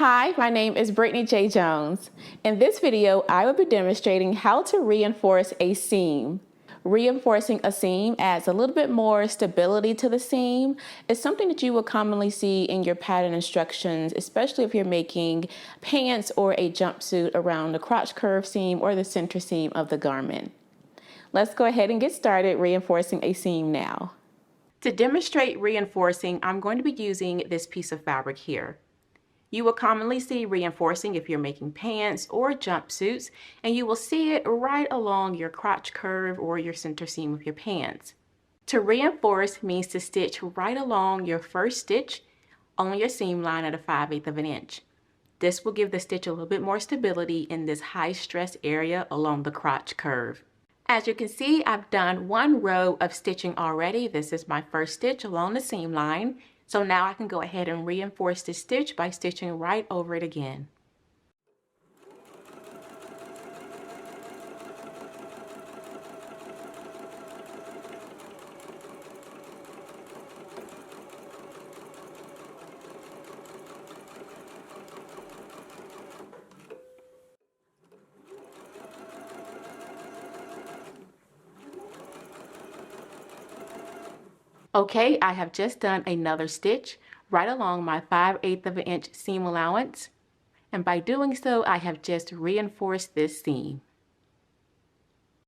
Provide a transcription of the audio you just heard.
Hi, my name is Brittany J. Jones. In this video, I will be demonstrating how to reinforce a seam. Reinforcing a seam adds a little bit more stability to the seam. It's something that you will commonly see in your pattern instructions, especially if you're making pants or a jumpsuit around the crotch curve seam or the center seam of the garment. Let's go ahead and get started reinforcing a seam now. To demonstrate reinforcing, I'm going to be using this piece of fabric here. You will commonly see reinforcing if you're making pants or jumpsuits, and you will see it right along your crotch curve or your center seam of your pants. To reinforce means to stitch right along your first stitch on your seam line at a 5/8 of an inch. This will give the stitch a little bit more stability in this high stress area along the crotch curve. As you can see, I've done one row of stitching already. This is my first stitch along the seam line. So now I can go ahead and reinforce this stitch by stitching right over it again. Okay, I have just done another stitch right along my 5/8 of an inch seam allowance. And by doing so, I have just reinforced this seam.